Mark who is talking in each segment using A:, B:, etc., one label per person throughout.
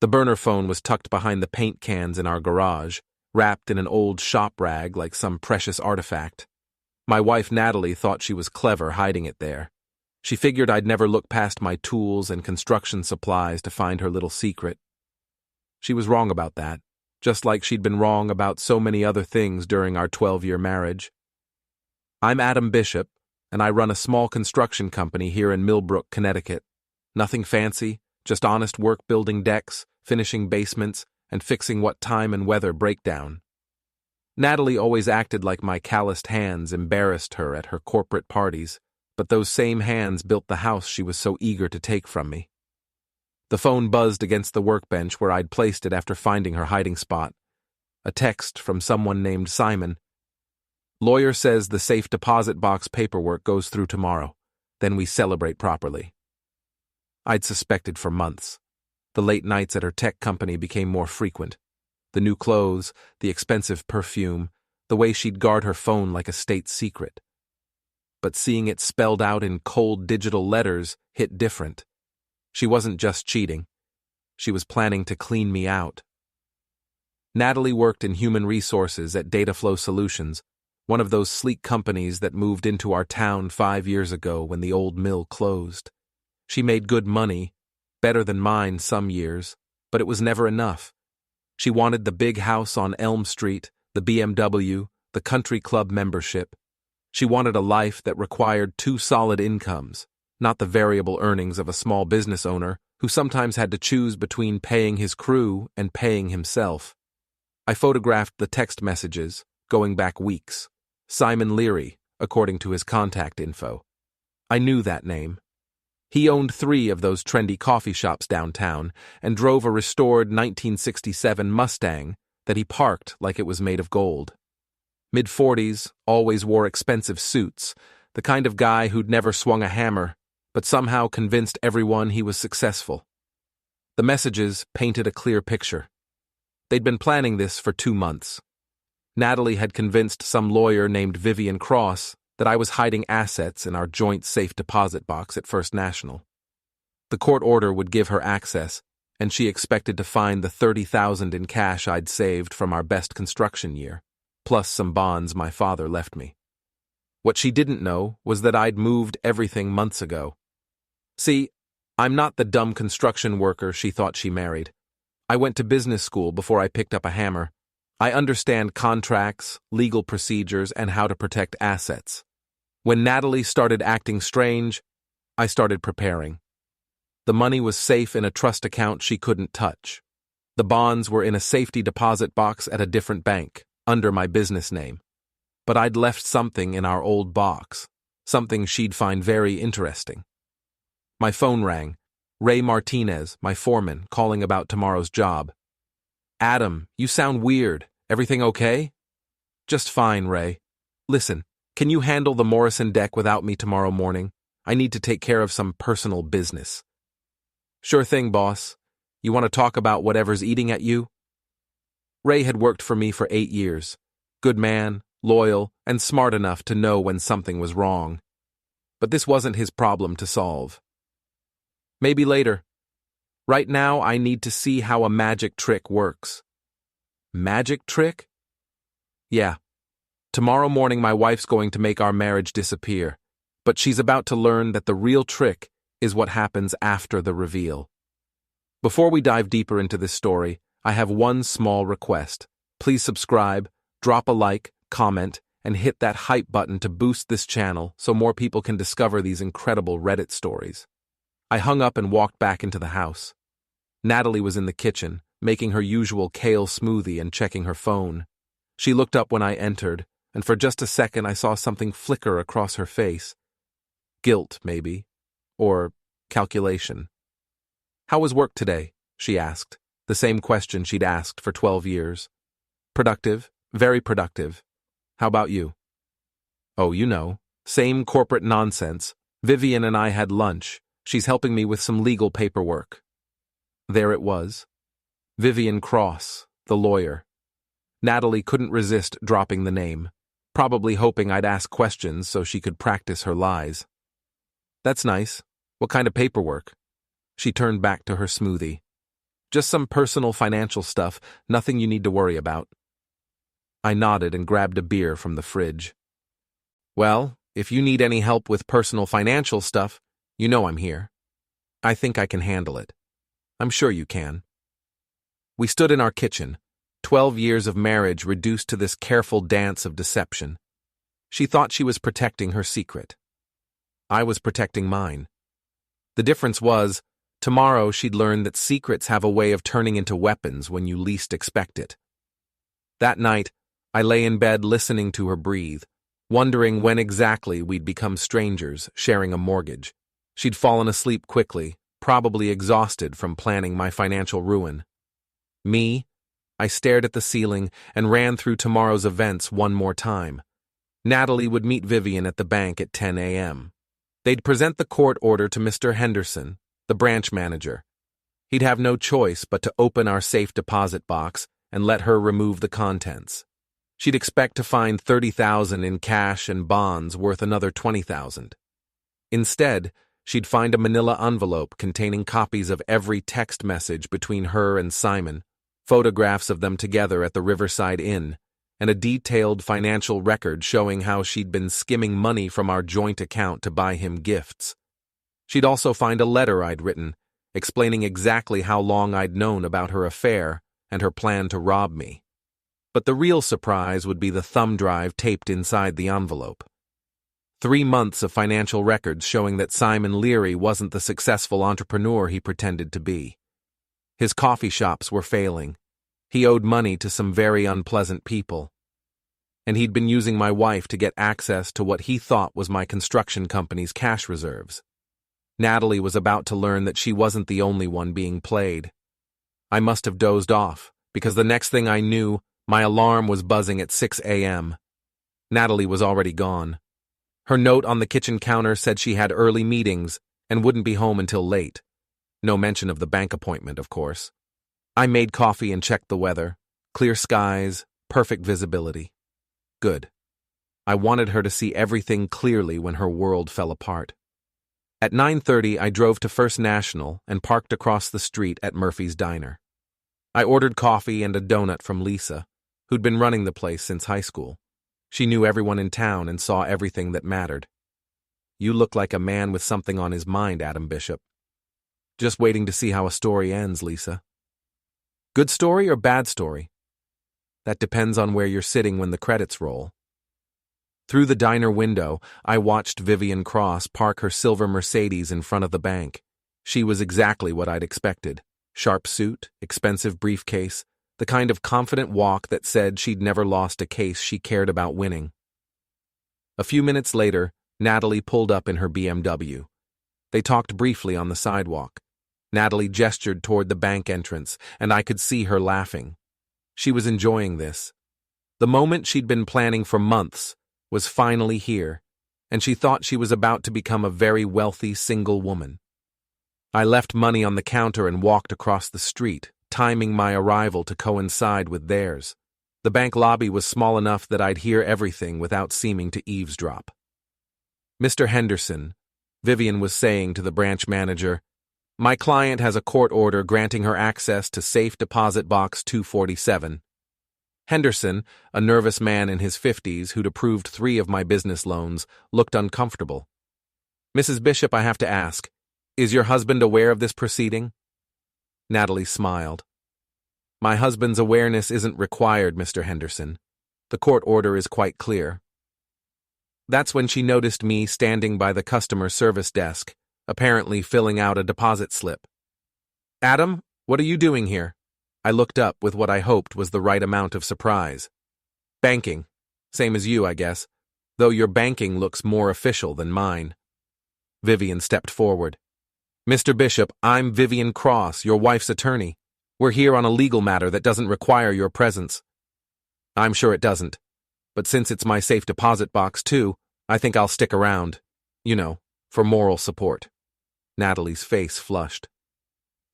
A: The burner phone was tucked behind the paint cans in our garage, wrapped in an old shop rag like some precious artifact. My wife Natalie thought she was clever hiding it there. She figured I'd never look past my tools and construction supplies to find her little secret. She was wrong about that, just like she'd been wrong about so many other things during our 12-year marriage. I'm Adam Bishop, and I run a small construction company here in Millbrook, Connecticut. Nothing fancy, just honest work building decks, finishing basements, and fixing what time and weather break down. Natalie always acted like my calloused hands embarrassed her at her corporate parties, but those same hands built the house she was so eager to take from me. The phone buzzed against the workbench where I'd placed it after finding her hiding spot. A text from someone named Simon. Lawyer says the safe deposit box paperwork goes through tomorrow. Then we celebrate properly. I'd suspected for months. The late nights at her tech company became more frequent. The new clothes, the expensive perfume, the way she'd guard her phone like a state secret. But seeing it spelled out in cold digital letters hit different. She wasn't just cheating. She was planning to clean me out. Natalie worked in human resources at Dataflow Solutions, one of those sleek companies that moved into our town 5 years ago when the old mill closed. She made good money, better than mine some years, but it was never enough. She wanted the big house on Elm Street, the BMW, the country club membership. She wanted a life that required 2 solid incomes, not the variable earnings of a small business owner who sometimes had to choose between paying his crew and paying himself. I photographed the text messages, going back weeks. Simon Leary, according to his contact info. I knew that name. He owned 3 of those trendy coffee shops downtown and drove a restored 1967 Mustang that he parked like it was made of gold. Mid-40s, always wore expensive suits, the kind of guy who'd never swung a hammer, but somehow convinced everyone he was successful. The messages painted a clear picture. They'd been planning this for 2 months. Natalie had convinced some lawyer named Vivian Cross that I was hiding assets in our joint safe deposit box at First National. The court order would give her access, and she expected to find the $30,000 in cash I'd saved from our best construction year, plus some bonds my father left me. What she didn't know was that I'd moved everything months ago. See, I'm not the dumb construction worker she thought she married. I went to business school before I picked up a hammer. I understand contracts, legal procedures, and how to protect assets. When Natalie started acting strange, I started preparing. The money was safe in a trust account she couldn't touch. The bonds were in a safety deposit box at a different bank, under my business name. But I'd left something in our old box, something she'd find very interesting. My phone rang. Ray Martinez, my foreman, calling about tomorrow's job. Adam, you sound weird. Everything okay? Just fine, Ray. Listen, can you handle the Morrison deck without me tomorrow morning? I need to take care of some personal business. Sure thing, boss. You want to talk about whatever's eating at you? Ray had worked for me for 8 years. Good man, loyal, and smart enough to know when something was wrong. But this wasn't his problem to solve. Maybe later. Right now, I need to see how a magic trick works. Magic trick? Yeah. Tomorrow morning my wife's going to make our marriage disappear, but she's about to learn that the real trick is what happens after the reveal. Before we dive deeper into this story, I have one small request. Please subscribe, drop a like, comment, and hit that hype button to boost this channel so more people can discover these incredible Reddit stories. I hung up and walked back into the house. Natalie was in the kitchen, making her usual kale smoothie and checking her phone. She looked up when I entered, and for just a second I saw something flicker across her face. Guilt, maybe. Or calculation. How was work today? She asked, the same question she'd asked for 12 years. Productive, very productive. How about you? Oh, you know, same corporate nonsense. Vivian and I had lunch. She's helping me with some legal paperwork. There it was. Vivian Cross, the lawyer. Natalie couldn't resist dropping the name, probably hoping I'd ask questions so she could practice her lies. That's nice. What kind of paperwork? She turned back to her smoothie. Just some personal financial stuff, nothing you need to worry about. I nodded and grabbed a beer from the fridge. Well, if you need any help with personal financial stuff, you know I'm here. I think I can handle it. I'm sure you can. We stood in our kitchen, 12 years of marriage reduced to this careful dance of deception. She thought she was protecting her secret. I was protecting mine. The difference was, tomorrow she'd learn that secrets have a way of turning into weapons when you least expect it. That night, I lay in bed listening to her breathe, wondering when exactly we'd become strangers, sharing a mortgage. She'd fallen asleep quickly, probably exhausted from planning my financial ruin. Me? I stared at the ceiling and ran through tomorrow's events one more time. Natalie would meet Vivian at the bank at 10 a.m. They'd present the court order to Mr. Henderson, the branch manager. He'd have no choice but to open our safe deposit box and let her remove the contents. She'd expect to find $30,000 in cash and bonds worth another $20,000. Instead, she'd find a manila envelope containing copies of every text message between her and Simon, photographs of them together at the Riverside Inn, and a detailed financial record showing how she'd been skimming money from our joint account to buy him gifts. She'd also find a letter I'd written, explaining exactly how long I'd known about her affair and her plan to rob me. But the real surprise would be the thumb drive taped inside the envelope. 3 months of financial records showing that Simon Leary wasn't the successful entrepreneur he pretended to be. His coffee shops were failing. He owed money to some very unpleasant people. And he'd been using my wife to get access to what he thought was my construction company's cash reserves. Natalie was about to learn that she wasn't the only one being played. I must have dozed off, because the next thing I knew, my alarm was buzzing at 6 a.m. Natalie was already gone. Her note on the kitchen counter said she had early meetings and wouldn't be home until late. No mention of the bank appointment, of course. I made coffee and checked the weather. Clear skies, perfect visibility. Good. I wanted her to see everything clearly when her world fell apart. At 9:30, I drove to First National and parked across the street at Murphy's Diner. I ordered coffee and a donut from Lisa, who'd been running the place since high school. She knew everyone in town and saw everything that mattered. You look like a man with something on his mind, Adam Bishop. Just waiting to see how a story ends, Lisa. Good story or bad story? That depends on where you're sitting when the credits roll. Through the diner window, I watched Vivian Cross park her silver Mercedes in front of the bank. She was exactly what I'd expected. Sharp suit, expensive briefcase, the kind of confident walk that said she'd never lost a case she cared about winning. A few minutes later, Natalie pulled up in her BMW. They talked briefly on the sidewalk. Natalie gestured toward the bank entrance, and I could see her laughing. She was enjoying this. The moment she'd been planning for months was finally here, and she thought she was about to become a very wealthy single woman. I left money on the counter and walked across the street, timing my arrival to coincide with theirs. The bank lobby was small enough that I'd hear everything without seeming to eavesdrop. Mr. Henderson, Vivian was saying to the branch manager, my client has a court order granting her access to safe deposit box 247. Henderson, a nervous man in his 50s who'd approved 3 of my business loans, looked uncomfortable. Mrs. Bishop, I have to ask, is your husband aware of this proceeding? Natalie smiled. My husband's awareness isn't required, Mr. Henderson. The court order is quite clear. That's when she noticed me standing by the customer service desk, apparently filling out a deposit slip. Adam, what are you doing here? I looked up with what I hoped was the right amount of surprise. Banking. Same as you, I guess, though your banking looks more official than mine. Vivian stepped forward. Mr. Bishop, I'm Vivian Cross, your wife's attorney. We're here on a legal matter that doesn't require your presence. I'm sure it doesn't, but since it's my safe deposit box too, I think I'll stick around. You know, for moral support. Natalie's face flushed.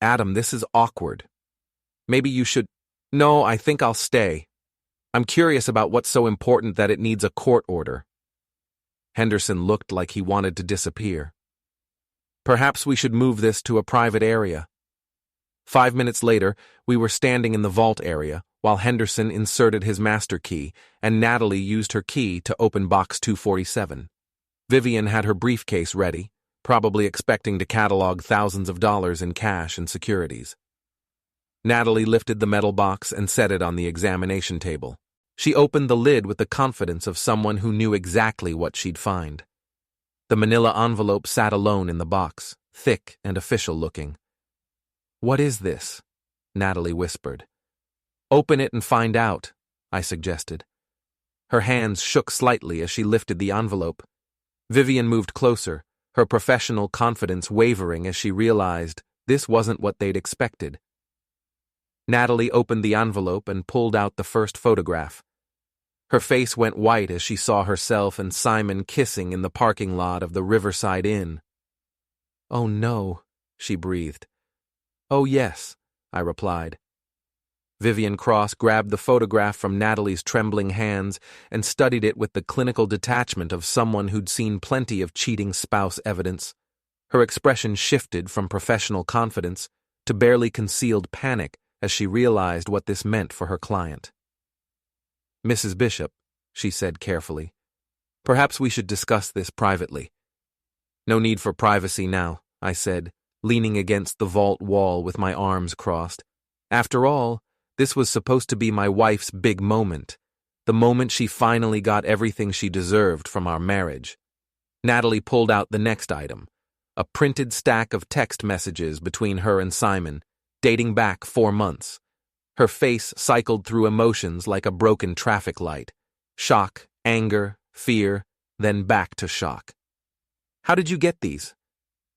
A: Adam, this is awkward. Maybe you should... No, I think I'll stay. I'm curious about what's so important that it needs a court order. Henderson looked like he wanted to disappear. Perhaps we should move this to a private area. 5 minutes later, we were standing in the vault area, while Henderson inserted his master key, and Natalie used her key to open box 247. Vivian had her briefcase ready, probably expecting to catalog thousands of dollars in cash and securities. Natalie lifted the metal box and set it on the examination table. She opened the lid with the confidence of someone who knew exactly what she'd find. The manila envelope sat alone in the box, thick and official-looking. "What is this?" Natalie whispered. "Open it and find out," I suggested. Her hands shook slightly as she lifted the envelope. Vivian moved closer, her professional confidence wavering as she realized this wasn't what they'd expected. Natalie opened the envelope and pulled out the first photograph. Her face went white as she saw herself and Simon kissing in the parking lot of the Riverside Inn. "Oh no," she breathed. "Oh yes," I replied. Vivian Cross grabbed the photograph from Natalie's trembling hands and studied it with the clinical detachment of someone who'd seen plenty of cheating spouse evidence. Her expression shifted from professional confidence to barely concealed panic as she realized what this meant for her client. "Mrs. Bishop," she said carefully, "perhaps we should discuss this privately." "No need for privacy now," I said, leaning against the vault wall with my arms crossed. After all, this was supposed to be my wife's big moment, the moment she finally got everything she deserved from our marriage. Natalie pulled out the next item, a printed stack of text messages between her and Simon, dating back 4 months. Her face cycled through emotions like a broken traffic light. Shock, anger, fear, then back to shock. "How did you get these?"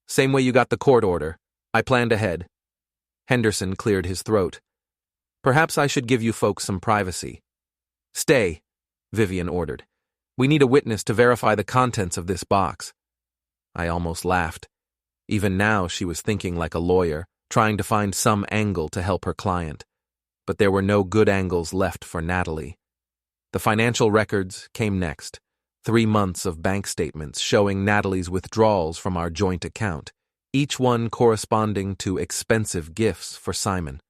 A: "Same way you got the court order. I planned ahead." Henderson cleared his throat. "Perhaps I should give you folks some privacy." "Stay," Vivian ordered. "We need a witness to verify the contents of this box." I almost laughed. Even now she was thinking like a lawyer, trying to find some angle to help her client. But there were no good angles left for Natalie. The financial records came next. 3 months of bank statements showing Natalie's withdrawals from our joint account, each one corresponding to expensive gifts for Simon.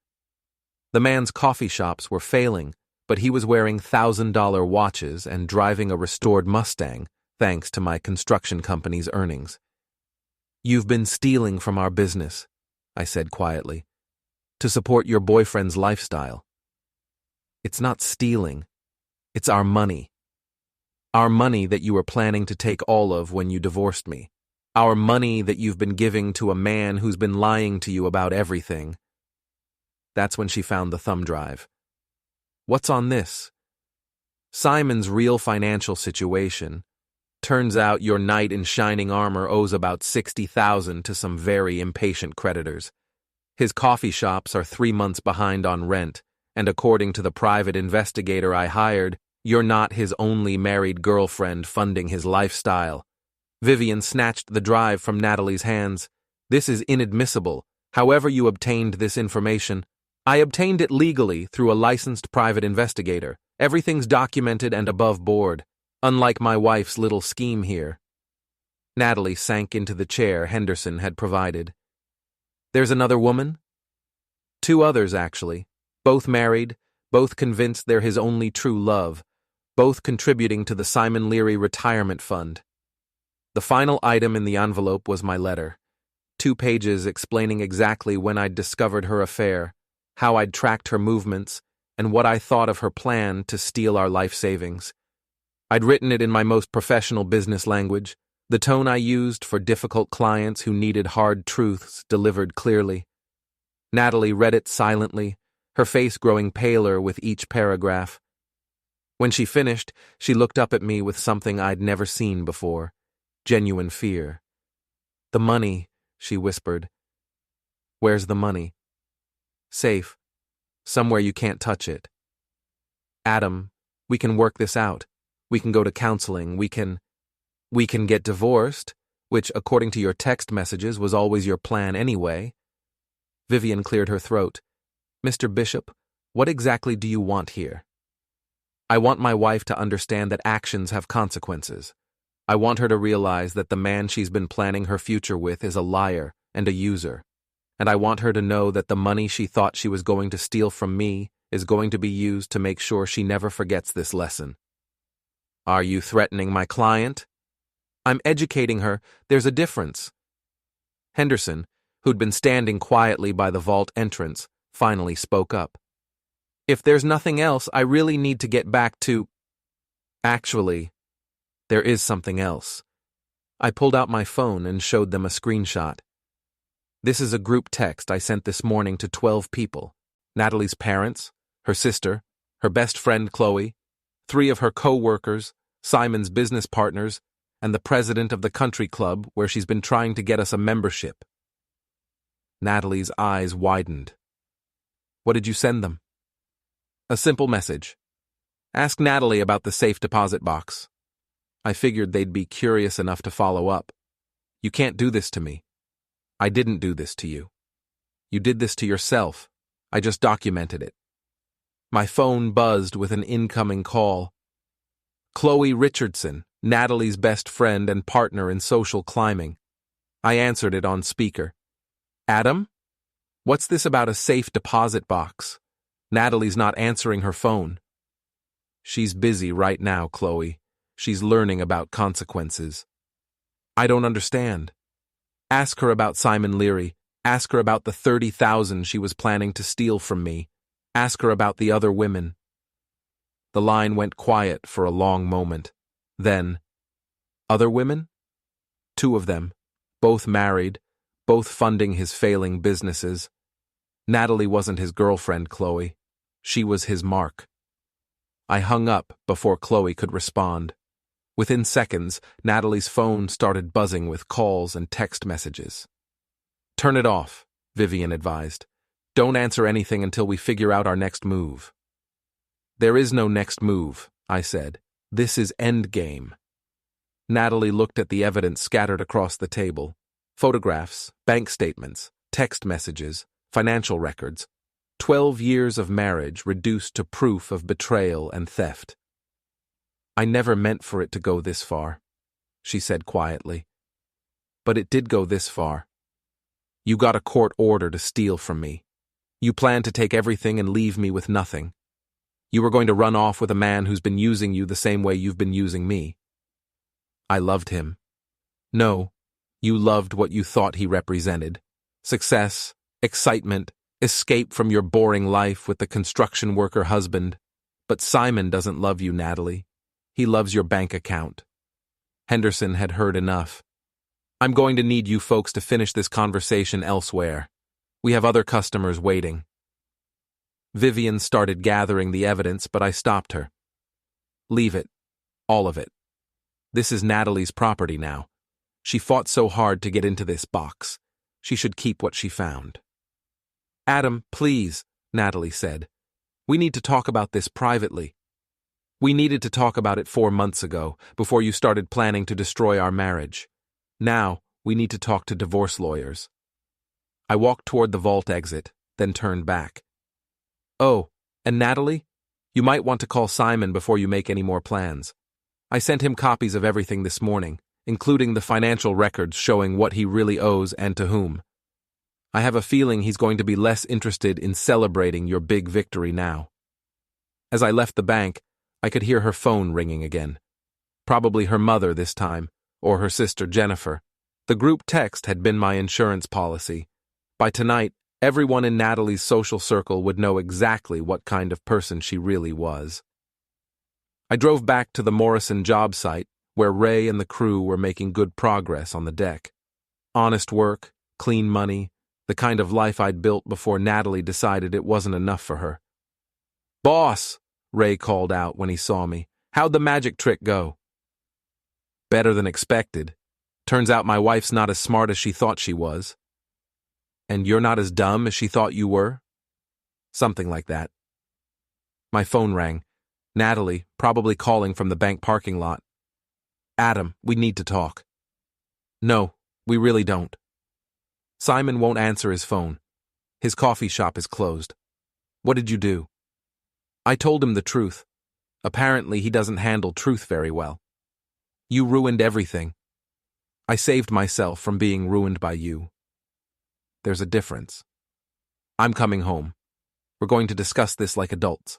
A: The man's coffee shops were failing, but he was wearing $1,000 watches and driving a restored Mustang, thanks to my construction company's earnings. "You've been stealing from our business," I said quietly, "to support your boyfriend's lifestyle." "It's not stealing. It's our money. Our money that you were planning to take all of when you divorced me. Our money that you've been giving to a man who's been lying to you about everything." That's when she found the thumb drive. "What's on this?" "Simon's real financial situation. Turns out your knight in shining armor owes about $60,000 to some very impatient creditors. His coffee shops are 3 months behind on rent, and according to the private investigator I hired, you're not his only married girlfriend funding his lifestyle." Vivian snatched the drive from Natalie's hands. "This is inadmissible. However you obtained this information, I obtained it legally through a licensed private investigator. Everything's documented and above board, unlike my wife's little scheme here." Natalie sank into the chair Henderson had provided. "There's another woman?" "2 others, actually. Both married, both convinced they're his only true love, both contributing to the Simon Leary Retirement Fund." The final item in the envelope was my letter. 2 pages explaining exactly when I'd discovered her affair, how I'd tracked her movements, and what I thought of her plan to steal our life savings. I'd written it in my most professional business language, the tone I used for difficult clients who needed hard truths delivered clearly. Natalie read it silently, her face growing paler with each paragraph. When she finished, she looked up at me with something I'd never seen before, genuine fear. "The money," she whispered. "Where's the money?" "Safe. Somewhere you can't touch it." "Adam, we can work this out. We can go to counseling. We can get divorced, which, according to your text messages, was always your plan anyway." Vivian cleared her throat. "Mr. Bishop, what exactly do you want here?" "I want my wife to understand that actions have consequences. I want her to realize that the man she's been planning her future with is a liar and a user. and I want her to know that the money she thought she was going to steal from me is going to be used to make sure she never forgets this lesson. Are you threatening my client? I'm educating her. There's a difference. Henderson, who'd been standing quietly by the vault entrance, finally spoke up. If there's nothing else, I really need to get back to... Actually, there is something else. I pulled out my phone and showed them a screenshot. This is a group text I sent this morning to 12 people. Natalie's parents, her sister, her best friend Chloe, 3 of her co-workers, Simon's business partners, and the president of the country club where she's been trying to get us a membership. Natalie's eyes widened. What did you send them? A simple message. Ask Natalie about the safe deposit box. I figured they'd be curious enough to follow up. You can't do this to me. I didn't do this to you. You did this to yourself. I just documented it. My phone buzzed with an incoming call. Chloe Richardson, Natalie's best friend and partner in social climbing. I answered it on speaker. Adam? What's this about a safe deposit box? Natalie's not answering her phone. She's busy right now, Chloe. She's learning about consequences. I don't understand. Ask her about Simon Leary. Ask her about the $30,000 she was planning to steal from me. Ask her about the other women. The line went quiet for a long moment. Then, other women? 2 of them, both married, both funding his failing businesses. Natalie wasn't his girlfriend, Chloe. She was his mark. I hung up before Chloe could respond. Within seconds, Natalie's phone started buzzing with calls and text messages. Turn it off, Vivian advised. Don't answer anything until we figure out our next move. There is no next move, I said. This is endgame. Natalie looked at the evidence scattered across the table. Photographs, bank statements, text messages, financial records. 12 years of marriage reduced to proof of betrayal and theft. I never meant for it to go this far, she said quietly. But it did go this far. You got a court order to steal from me. You planned to take everything and leave me with nothing. You were going to run off with a man who's been using you the same way you've been using me. I loved him. No, you loved what you thought he represented. Success, excitement, escape from your boring life with the construction worker husband. But Simon doesn't love you, Natalie. He loves your bank account. Henderson had heard enough. I'm going to need you folks to finish this conversation elsewhere. We have other customers waiting. Vivian started gathering the evidence, but I stopped her. Leave it. All of it. This is Natalie's property now. She fought so hard to get into this box. She should keep what she found. Adam, please, Natalie said. We need to talk about this privately. We needed to talk about it 4 months ago, before you started planning to destroy our marriage. Now, we need to talk to divorce lawyers. I walked toward the vault exit, then turned back. Oh, and Natalie? You might want to call Simon before you make any more plans. I sent him copies of everything this morning, including the financial records showing what he really owes and to whom. I have a feeling he's going to be less interested in celebrating your big victory now. As I left the bank, I could hear her phone ringing again. Probably her mother this time, or her sister Jennifer. The group text had been my insurance policy. By tonight, everyone in Natalie's social circle would know exactly what kind of person she really was. I drove back to the Morrison job site, where Ray and the crew were making good progress on the deck. Honest work, clean money, the kind of life I'd built before Natalie decided it wasn't enough for her. Boss, Ray called out when he saw me. How'd the magic trick go? Better than expected. Turns out my wife's not as smart as she thought she was. And you're not as dumb as she thought you were? Something like that. My phone rang. Natalie, probably calling from the bank parking lot. Adam, we need to talk. No, we really don't. Simon won't answer his phone. His coffee shop is closed. What did you do? I told him the truth. Apparently, he doesn't handle truth very well. You ruined everything. I saved myself from being ruined by you. There's a difference. I'm coming home. We're going to discuss this like adults.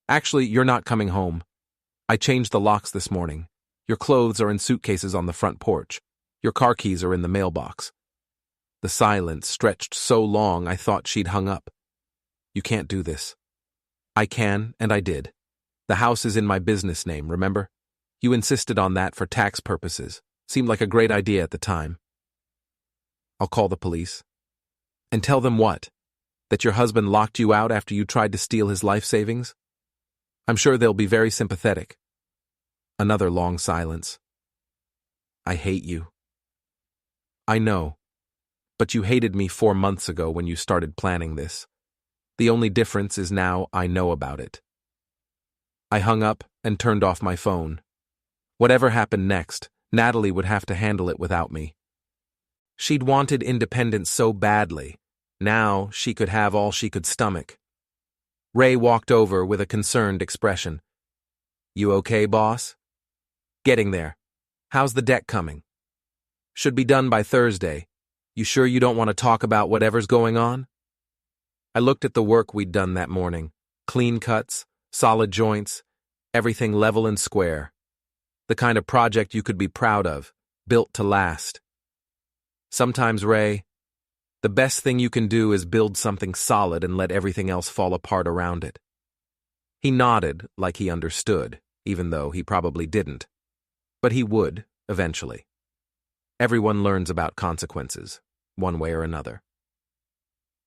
A: Actually, you're not coming home. I changed the locks this morning. Your clothes are in suitcases on the front porch. Your car keys are in the mailbox. The silence stretched so long I thought she'd hung up. You can't do this. I can, and I did. The house is in my business name, remember? You insisted on that for tax purposes. Seemed like a great idea at the time. I'll call the police. And tell them what? That your husband locked you out after you tried to steal his life savings? I'm sure they'll be very sympathetic. Another long silence. I hate you. I know. But you hated me 4 months ago when you started planning this. The only difference is now I know about it. I hung up and turned off my phone. Whatever happened next, Natalie would have to handle it without me. She'd wanted independence so badly. Now she could have all she could stomach. Ray walked over with a concerned expression. You okay, boss? Getting there. How's the deck coming? Should be done by Thursday. You sure you don't want to talk about whatever's going on? I looked at the work we'd done that morning. Clean cuts, solid joints, everything level and square. The kind of project you could be proud of, built to last. Sometimes, Ray, the best thing you can do is build something solid and let everything else fall apart around it. He nodded like he understood, even though he probably didn't. But he would, eventually. Everyone learns about consequences, one way or another.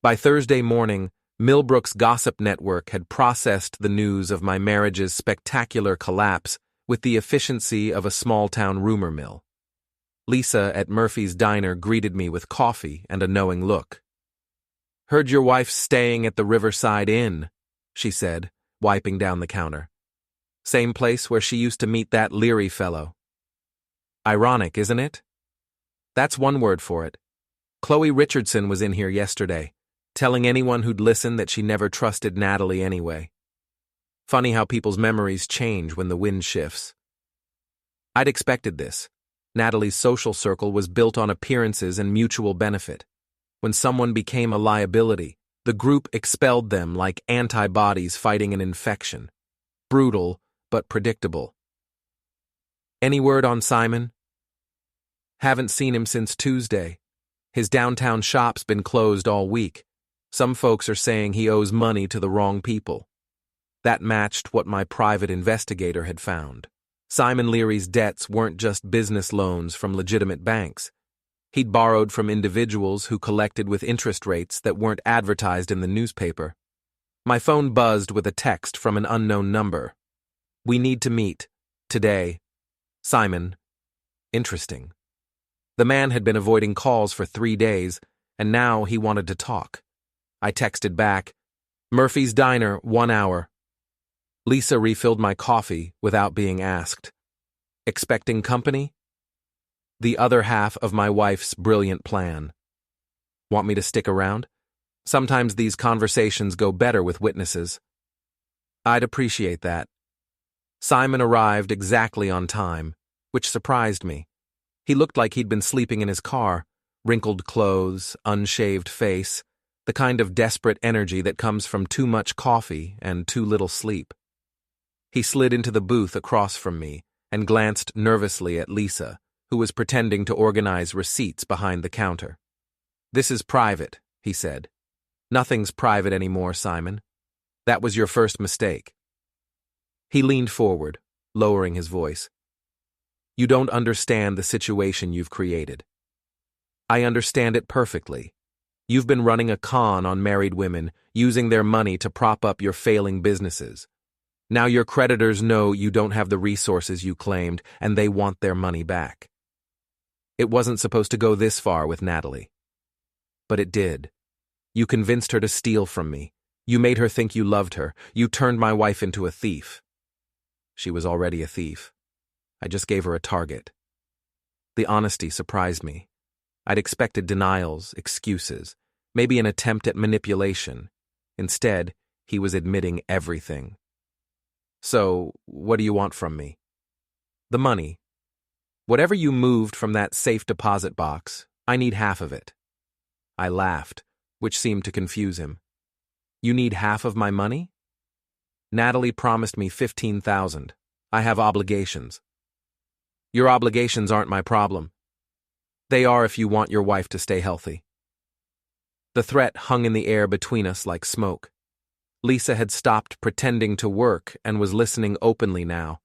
A: By Thursday morning, Millbrook's gossip network had processed the news of my marriage's spectacular collapse with the efficiency of a small-town rumor mill. Lisa at Murphy's Diner greeted me with coffee and a knowing look. Heard your wife's staying at the Riverside Inn, she said, wiping down the counter. Same place where she used to meet that Leary fellow. Ironic, isn't it? That's one word for it. Chloe Richardson was in here yesterday, telling anyone who'd listen that she never trusted Natalie anyway. Funny how people's memories change when the wind shifts. I'd expected this. Natalie's social circle was built on appearances and mutual benefit. When someone became a liability, the group expelled them like antibodies fighting an infection. Brutal, but predictable. Any word on Simon? Haven't seen him since Tuesday. His downtown shop's been closed all week. Some folks are saying he owes money to the wrong people. That matched what my private investigator had found. Simon Leary's debts weren't just business loans from legitimate banks. He'd borrowed from individuals who collected with interest rates that weren't advertised in the newspaper. My phone buzzed with a text from an unknown number. We need to meet. Today. Simon. Interesting. The man had been avoiding calls for 3 days, and now he wanted to talk. I texted back, Murphy's Diner, 1 hour. Lisa refilled my coffee without being asked. Expecting company? The other half of my wife's brilliant plan. Want me to stick around? Sometimes these conversations go better with witnesses. I'd appreciate that. Simon arrived exactly on time, which surprised me. He looked like he'd been sleeping in his car, wrinkled clothes, unshaved face, the kind of desperate energy that comes from too much coffee and too little sleep. He slid into the booth across from me and glanced nervously at Lisa, who was pretending to organize receipts behind the counter. This is private, he said. Nothing's private anymore, Simon. That was your first mistake. He leaned forward, lowering his voice. You don't understand the situation you've created. I understand it perfectly. You've been running a con on married women, using their money to prop up your failing businesses. Now your creditors know you don't have the resources you claimed, and they want their money back. It wasn't supposed to go this far with Natalie. But it did. You convinced her to steal from me. You made her think you loved her. You turned my wife into a thief. She was already a thief. I just gave her a target. The honesty surprised me. I'd expected denials, excuses, maybe an attempt at manipulation. Instead, he was admitting everything. So, what do you want from me? The money. Whatever you moved from that safe deposit box, I need half of it. I laughed, which seemed to confuse him. You need half of my money? Natalie promised me $15,000. I have obligations. Your obligations aren't my problem. They are if you want your wife to stay healthy. The threat hung in the air between us like smoke. Lisa had stopped pretending to work and was listening openly now.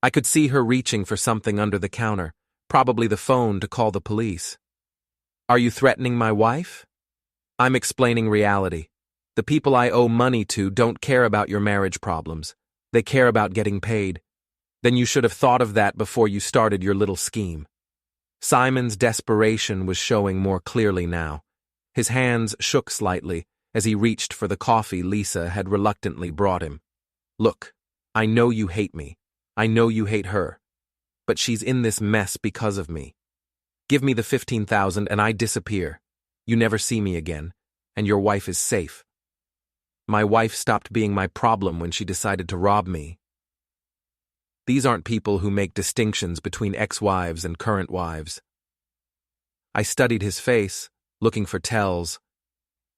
A: I could see her reaching for something under the counter, probably the phone to call the police. Are you threatening my wife? I'm explaining reality. The people I owe money to don't care about your marriage problems. They care about getting paid. Then you should have thought of that before you started your little scheme. Simon's desperation was showing more clearly now. His hands shook slightly as he reached for the coffee Lisa had reluctantly brought him. Look, I know you hate me. I know you hate her. But she's in this mess because of me. Give me the $15,000 and I disappear. You never see me again, and your wife is safe. My wife stopped being my problem when she decided to rob me. These aren't people who make distinctions between ex-wives and current wives. I studied his face, looking for tells.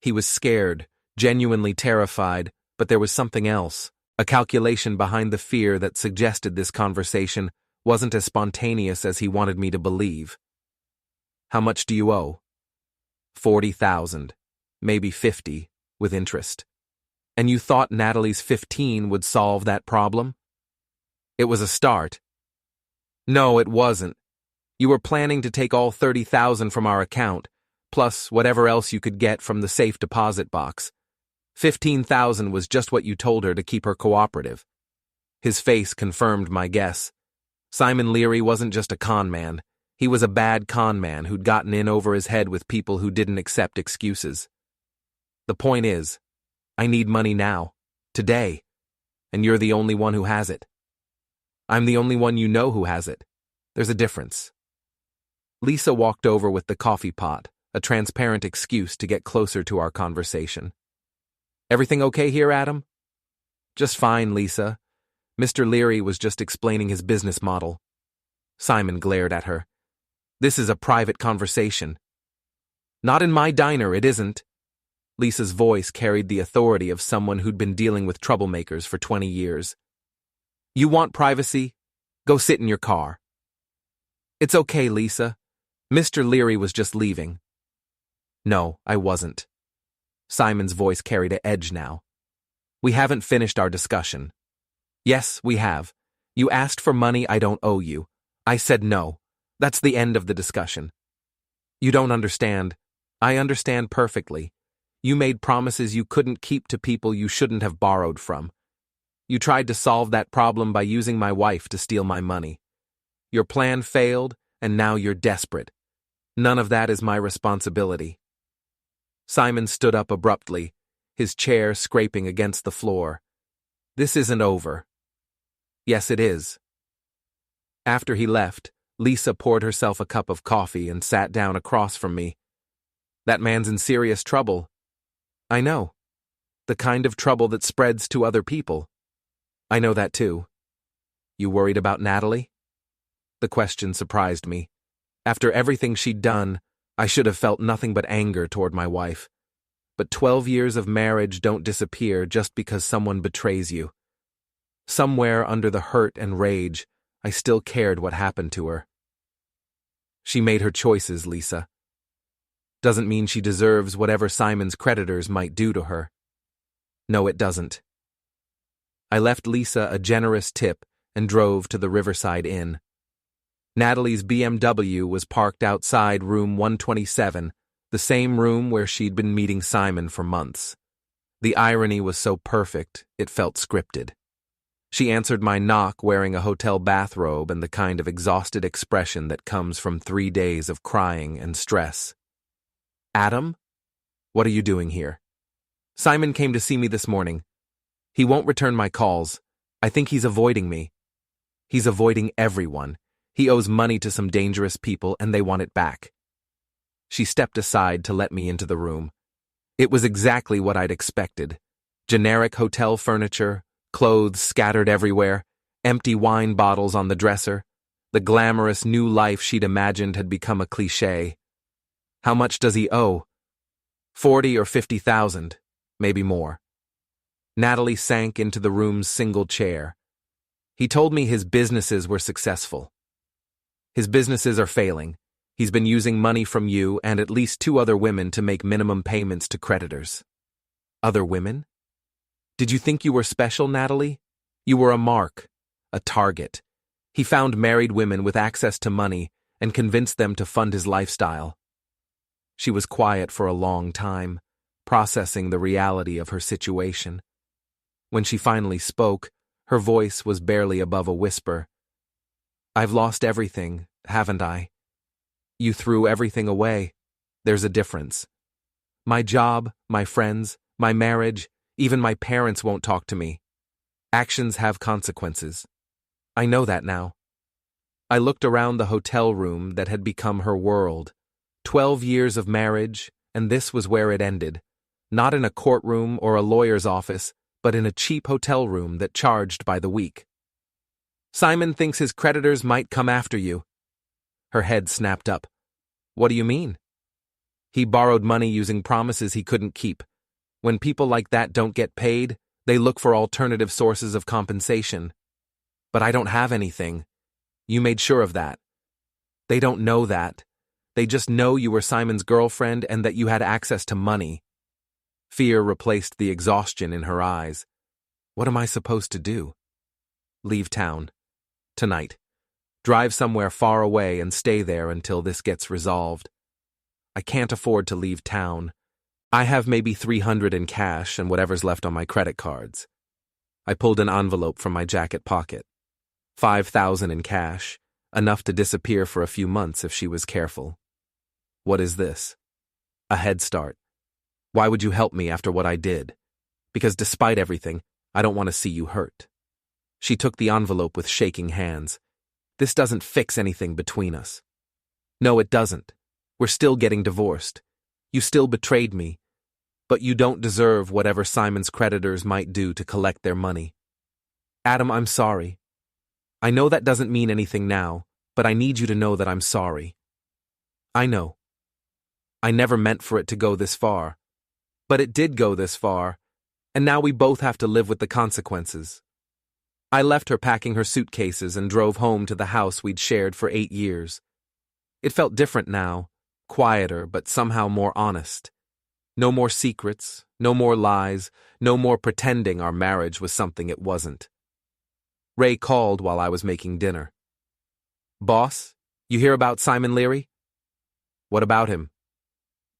A: He was scared, genuinely terrified, but there was something else, a calculation behind the fear that suggested this conversation wasn't as spontaneous as he wanted me to believe. How much do you owe? 40,000, maybe 50, with interest. And you thought Natalie's 15 would solve that problem? It was a start. No, it wasn't. You were planning to take all 30,000 from our account, plus whatever else you could get from the safe deposit box. 15,000 was just what you told her to keep her cooperative. His face confirmed my guess. Simon Leary wasn't just a con man. He was a bad con man who'd gotten in over his head with people who didn't accept excuses. The point is, I need money now, today, and you're the only one who has it. I'm the only one you know who has it. There's a difference. Lisa walked over with the coffee pot, a transparent excuse to get closer to our conversation. Everything okay here, Adam? Just fine, Lisa. Mr. Leary was just explaining his business model. Simon glared at her. This is a private conversation. Not in my diner, it isn't. Lisa's voice carried the authority of someone who'd been dealing with troublemakers for 20 years. You want privacy? Go sit in your car. It's okay, Lisa. Mr. Leary was just leaving. No, I wasn't. Simon's voice carried an edge now. We haven't finished our discussion. Yes, we have. You asked for money I don't owe you. I said no. That's the end of the discussion. You don't understand. I understand perfectly. You made promises you couldn't keep to people you shouldn't have borrowed from. You tried to solve that problem by using my wife to steal my money. Your plan failed, and now you're desperate. None of that is my responsibility. Simon stood up abruptly, his chair scraping against the floor. This isn't over. Yes, it is. After he left, Lisa poured herself a cup of coffee and sat down across from me. That man's in serious trouble. I know. The kind of trouble that spreads to other people. I know that too. You worried about Natalie? The question surprised me. After everything she'd done, I should have felt nothing but anger toward my wife. But 12 years of marriage don't disappear just because someone betrays you. Somewhere under the hurt and rage, I still cared what happened to her. She made her choices, Lisa. Doesn't mean she deserves whatever Simon's creditors might do to her. No, it doesn't. I left Lisa a generous tip and drove to the Riverside Inn. Natalie's BMW was parked outside room 127, the same room where she'd been meeting Simon for months. The irony was so perfect, it felt scripted. She answered my knock wearing a hotel bathrobe and the kind of exhausted expression that comes from 3 days of crying and stress. Adam? What are you doing here? Simon came to see me this morning. He won't return my calls. I think he's avoiding me. He's avoiding everyone. He owes money to some dangerous people and they want it back. She stepped aside to let me into the room. It was exactly what I'd expected. Generic hotel furniture, clothes scattered everywhere, empty wine bottles on the dresser. The glamorous new life she'd imagined had become a cliché. How much does he owe? 40 or 50,000, maybe more. Natalie sank into the room's single chair. He told me his businesses were successful. His businesses are failing. He's been using money from you and at least 2 other women to make minimum payments to creditors. Other women? Did you think you were special, Natalie? You were a mark, a target. He found married women with access to money and convinced them to fund his lifestyle. She was quiet for a long time, processing the reality of her situation. When she finally spoke, her voice was barely above a whisper. I've lost everything, haven't I? You threw everything away. There's a difference. My job, my friends, my marriage, even my parents won't talk to me. Actions have consequences. I know that now. I looked around the hotel room that had become her world. 12 years of marriage, and this was where it ended. Not in a courtroom or a lawyer's office, but in a cheap hotel room that charged by the week. Simon thinks his creditors might come after you. Her head snapped up. What do you mean? He borrowed money using promises he couldn't keep. When people like that don't get paid, they look for alternative sources of compensation. But I don't have anything. You made sure of that. They don't know that. They just know you were Simon's girlfriend and that you had access to money. Fear replaced the exhaustion in her eyes. What am I supposed to do? Leave town. Tonight. Drive somewhere far away and stay there until this gets resolved. I can't afford to leave town. I have maybe $300 in cash and whatever's left on my credit cards. I pulled an envelope from my jacket pocket. $5,000 in cash, enough to disappear for a few months if she was careful. What is this? A head start. Why would you help me after what I did? Because despite everything, I don't want to see you hurt. She took the envelope with shaking hands. This doesn't fix anything between us. No, it doesn't. We're still getting divorced. You still betrayed me. But you don't deserve whatever Simon's creditors might do to collect their money. Adam, I'm sorry. I know that doesn't mean anything now, but I need you to know that I'm sorry. I know. I never meant for it to go this far. But it did go this far, and now we both have to live with the consequences. I left her packing her suitcases and drove home to the house we'd shared for 8 years. It felt different now, quieter but somehow more honest. No more secrets, no more lies, no more pretending our marriage was something it wasn't. Ray called while I was making dinner. Boss, you hear about Simon Leary? What about him?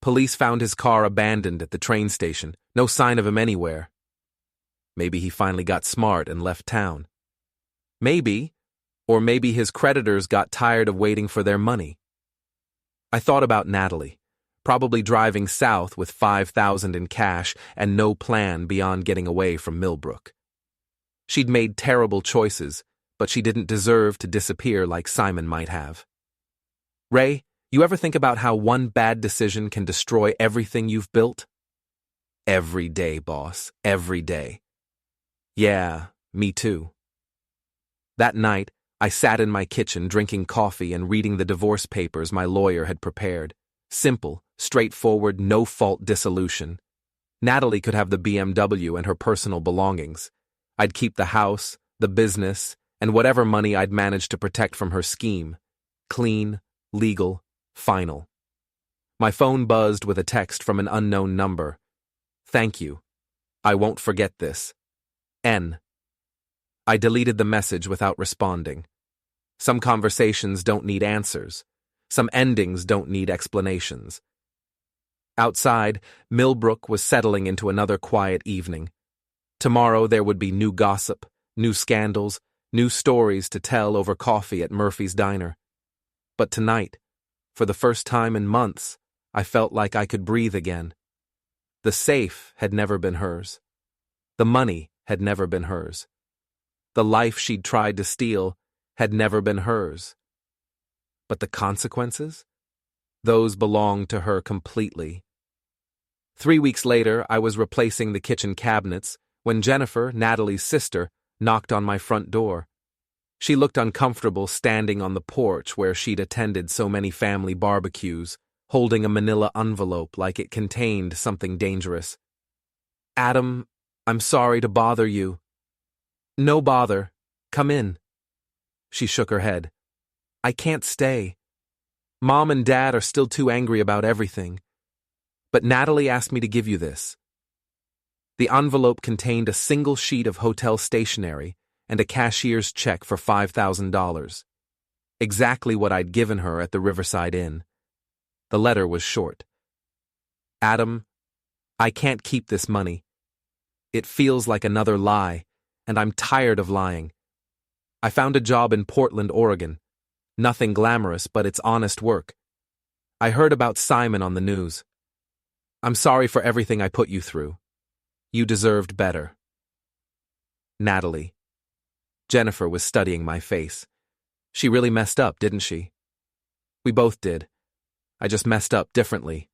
A: Police found his car abandoned at the train station, no sign of him anywhere. Maybe he finally got smart and left town. Maybe, or maybe his creditors got tired of waiting for their money. I thought about Natalie, probably driving south with $5,000 in cash and no plan beyond getting away from Millbrook. She'd made terrible choices, but she didn't deserve to disappear like Simon might have. Ray, you ever think about how one bad decision can destroy everything you've built? Every day, boss, every day. Yeah, me too. That night, I sat in my kitchen drinking coffee and reading the divorce papers my lawyer had prepared. Simple, straightforward, no-fault dissolution. Natalie could have the BMW and her personal belongings. I'd keep the house, the business, and whatever money I'd managed to protect from her scheme. Clean, legal, final. My phone buzzed with a text from an unknown number. Thank you. I won't forget this. N. I deleted the message without responding. Some conversations don't need answers. Some endings don't need explanations. Outside, Millbrook was settling into another quiet evening. Tomorrow there would be new gossip, new scandals, new stories to tell over coffee at Murphy's Diner. But tonight, for the first time in months, I felt like I could breathe again. The safe had never been hers. The money had never been hers. The life she'd tried to steal had never been hers. But the consequences? Those belonged to her completely. 3 weeks later, I was replacing the kitchen cabinets when Jennifer, Natalie's sister, knocked on my front door. She looked uncomfortable standing on the porch where she'd attended so many family barbecues, holding a manila envelope like it contained something dangerous. "Adam, I'm sorry to bother you." "No bother. Come in." She shook her head. "I can't stay. Mom and Dad are still too angry about everything. But Natalie asked me to give you this." The envelope contained a single sheet of hotel stationery and a cashier's check for $5,000. Exactly what I'd given her at the Riverside Inn. The letter was short. "Adam, I can't keep this money. It feels like another lie, and I'm tired of lying. I found a job in Portland, Oregon. Nothing glamorous, but it's honest work. I heard about Simon on the news. I'm sorry for everything I put you through. You deserved better. Natalie." Jennifer was studying my face. She really messed up, didn't she? We both did. I just messed up differently.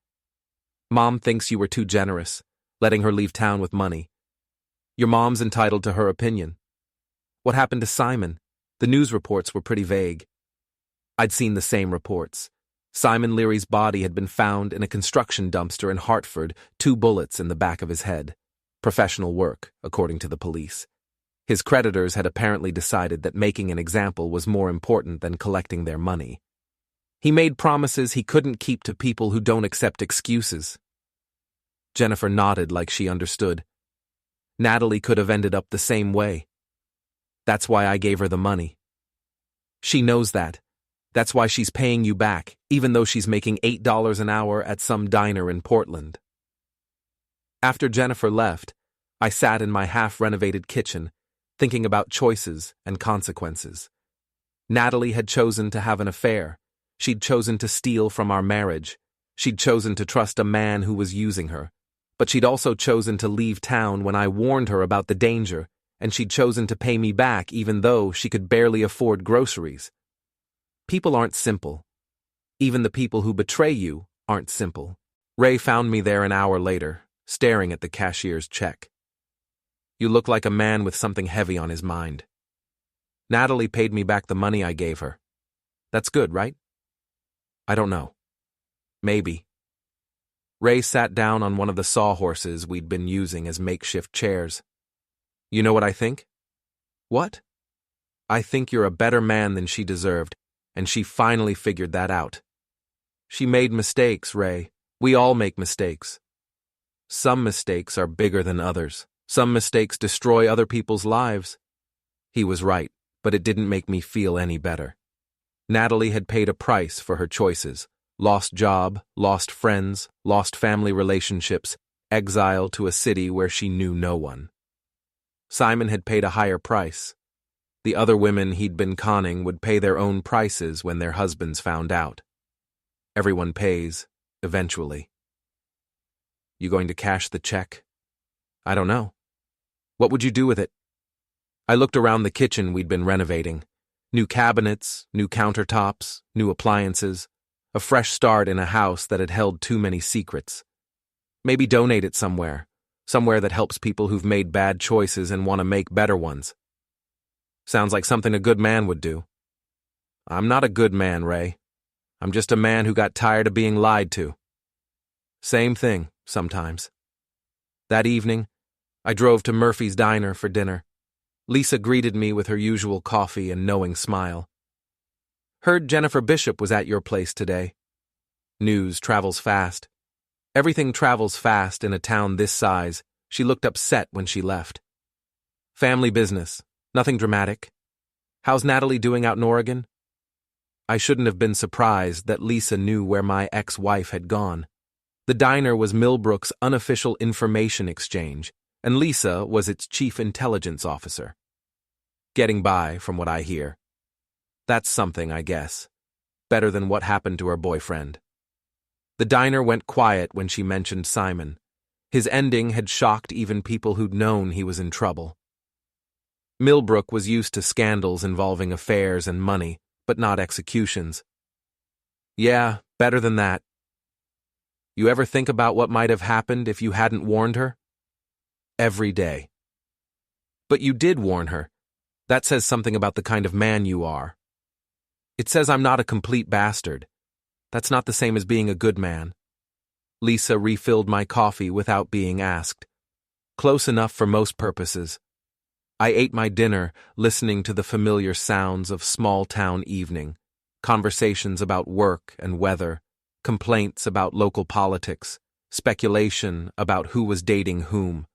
A: Mom thinks you were too generous, letting her leave town with money. Your mom's entitled to her opinion. What happened to Simon? The news reports were pretty vague. I'd seen the same reports. Simon Leary's body had been found in a construction dumpster in Hartford, 2 bullets in the back of his head. Professional work, according to the police. His creditors had apparently decided that making an example was more important than collecting their money. He made promises he couldn't keep to people who don't accept excuses. Jennifer nodded like she understood. Natalie could have ended up the same way. That's why I gave her the money. She knows that. That's why she's paying you back, even though she's making $8 an hour at some diner in Portland. After Jennifer left, I sat in my half-renovated kitchen, thinking about choices and consequences. Natalie had chosen to have an affair. She'd chosen to steal from our marriage. She'd chosen to trust a man who was using her. But she'd also chosen to leave town when I warned her about the danger, and she'd chosen to pay me back even though she could barely afford groceries. People aren't simple. Even the people who betray you aren't simple. Ray found me there an hour later, staring at the cashier's check. "You look like a man with something heavy on his mind." "Natalie paid me back the money I gave her. That's good, right?" "I don't know. Maybe." Ray sat down on one of the sawhorses we'd been using as makeshift chairs. "You know what I think?" "What?" "I think you're a better man than she deserved, and she finally figured that out. She made mistakes, Ray. We all make mistakes. Some mistakes are bigger than others. Some mistakes destroy other people's lives." He was right, but it didn't make me feel any better. Natalie had paid a price for her choices. Lost job, lost friends, lost family relationships, exile to a city where she knew no one. Simon had paid a higher price. The other women he'd been conning would pay their own prices when their husbands found out. Everyone pays, eventually. "You going to cash the check?" "I don't know." "What would you do with it?" I looked around the kitchen we'd been renovating. New cabinets, new countertops, new appliances. A fresh start in a house that had held too many secrets. Maybe donate it somewhere that helps people who've made bad choices and want to make better ones. Sounds like something a good man would do. I'm not a good man, Ray. I'm just a man who got tired of being lied to. Same thing, sometimes. That evening, I drove to Murphy's Diner for dinner. Lisa greeted me with her usual coffee and knowing smile. "Heard Jennifer Bishop was at your place today." News travels fast. Everything travels fast in a town this size. She looked upset when she left. "Family business. Nothing dramatic. How's Natalie doing out in Oregon?" I shouldn't have been surprised that Lisa knew where my ex-wife had gone. The diner was Millbrook's unofficial information exchange, and Lisa was its chief intelligence officer. Getting by, from what I hear. That's something, I guess. Better than what happened to her boyfriend. The diner went quiet when she mentioned Simon. His ending had shocked even people who'd known he was in trouble. Millbrook was used to scandals involving affairs and money, but not executions. Yeah, better than that. You ever think about what might have happened if you hadn't warned her? Every day. But you did warn her. That says something about the kind of man you are. It says I'm not a complete bastard. That's not the same as being a good man. Lisa refilled my coffee without being asked. Close enough for most purposes. I ate my dinner, listening to the familiar sounds of small-town evening, conversations about work and weather, complaints about local politics, speculation about who was dating whom,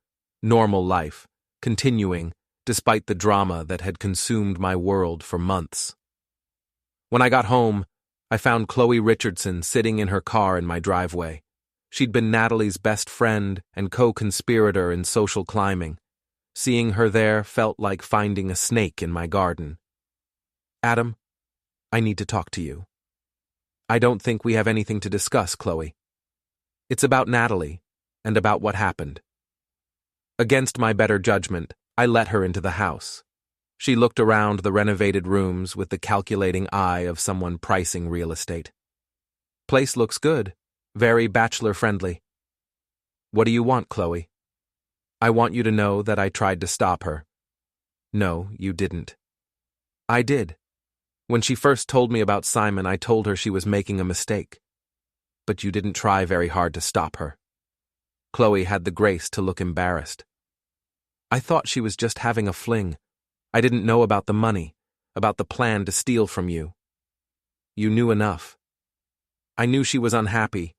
A: normal life, continuing despite the drama that had consumed my world for months. When I got home, I found Chloe Richardson sitting in her car in my driveway. She'd been Natalie's best friend and co-conspirator in social climbing. Seeing her there felt like finding a snake in my garden. Adam, I need to talk to you. I don't think we have anything to discuss, Chloe. It's about Natalie and about what happened. Against my better judgment, I let her into the house. She looked around the renovated rooms with the calculating eye of someone pricing real estate. Place looks good, very bachelor-friendly. What do you want, Chloe? I want you to know that I tried to stop her. No, you didn't. I did. When she first told me about Simon, I told her she was making a mistake. But you didn't try very hard to stop her. Chloe had the grace to look embarrassed. I thought she was just having a fling. I didn't know about the money, about the plan to steal from you. You knew enough. I knew she was unhappy.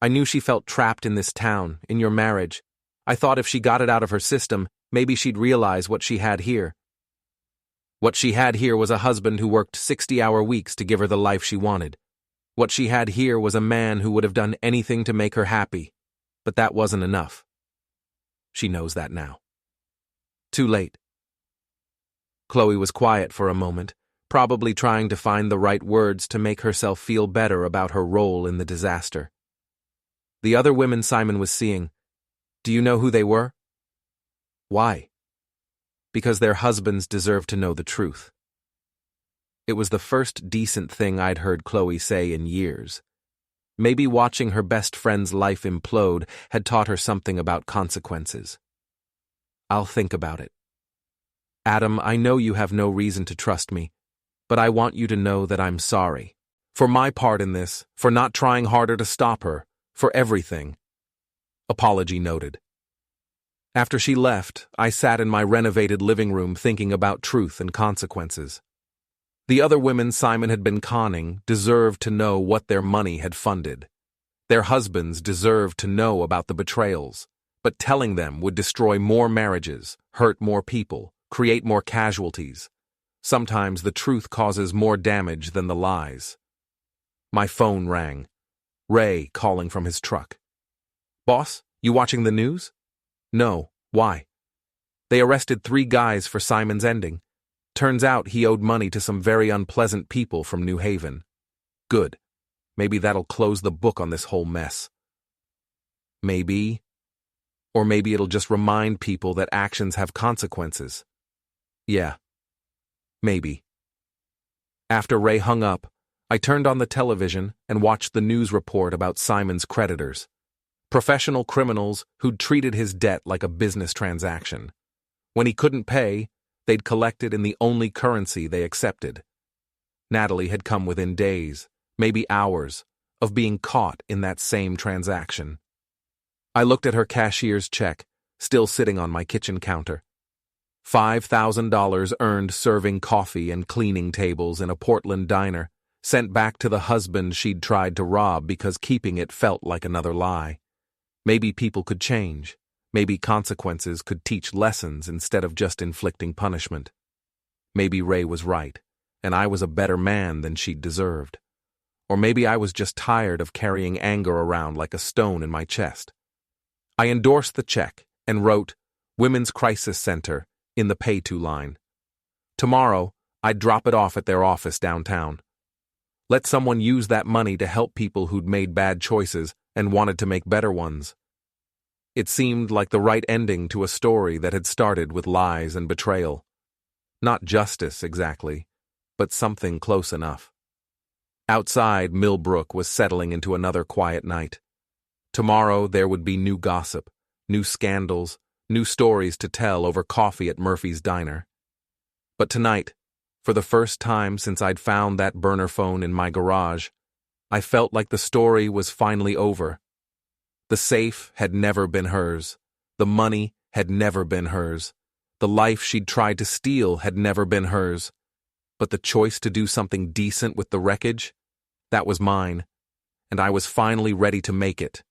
A: I knew she felt trapped in this town, in your marriage. I thought if she got it out of her system, maybe she'd realize what she had here. What she had here was a husband who worked 60-hour weeks to give her the life she wanted. What she had here was a man who would have done anything to make her happy. But that wasn't enough. She knows that now. Too late. Chloe was quiet for a moment, probably trying to find the right words to make herself feel better about her role in the disaster. The other women Simon was seeing, do you know who they were? Why? Because their husbands deserve to know the truth. It was the first decent thing I'd heard Chloe say in years. Maybe watching her best friend's life implode had taught her something about consequences. I'll think about it. Adam, I know you have no reason to trust me, but I want you to know that I'm sorry. For my part in this, for not trying harder to stop her, for everything. Apology noted. After she left, I sat in my renovated living room thinking about truth and consequences. The other women Simon had been conning deserved to know what their money had funded. Their husbands deserved to know about the betrayals, but telling them would destroy more marriages, hurt more people, create more casualties. Sometimes the truth causes more damage than the lies. My phone rang. Ray calling from his truck. Boss, you watching the news? No. Why? They arrested 3 guys for Simon's ending. Turns out he owed money to some very unpleasant people from New Haven. Good. Maybe that'll close the book on this whole mess. Maybe. Or maybe it'll just remind people that actions have consequences. Yeah. Maybe. After Ray hung up, I turned on the television and watched the news report about Simon's creditors. Professional criminals who'd treated his debt like a business transaction. When he couldn't pay, they'd collect it in the only currency they accepted. Natalie had come within days, maybe hours, of being caught in that same transaction. I looked at her cashier's check, still sitting on my kitchen counter. $5,000 earned serving coffee and cleaning tables in a Portland diner, sent back to the husband she'd tried to rob because keeping it felt like another lie. Maybe people could change. Maybe consequences could teach lessons instead of just inflicting punishment. Maybe Ray was right, and I was a better man than she'd deserved. Or maybe I was just tired of carrying anger around like a stone in my chest. I endorsed the check and wrote, Women's Crisis Center, in the pay-to line. Tomorrow, I'd drop it off at their office downtown. Let someone use that money to help people who'd made bad choices and wanted to make better ones. It seemed like the right ending to a story that had started with lies and betrayal. Not justice, exactly, but something close enough. Outside, Millbrook was settling into another quiet night. Tomorrow there would be new gossip, new scandals, new stories to tell over coffee at Murphy's Diner. But tonight, for the first time since I'd found that burner phone in my garage, I felt like the story was finally over. The safe had never been hers. The money had never been hers. The life she'd tried to steal had never been hers. But the choice to do something decent with the wreckage, that was mine, and I was finally ready to make it.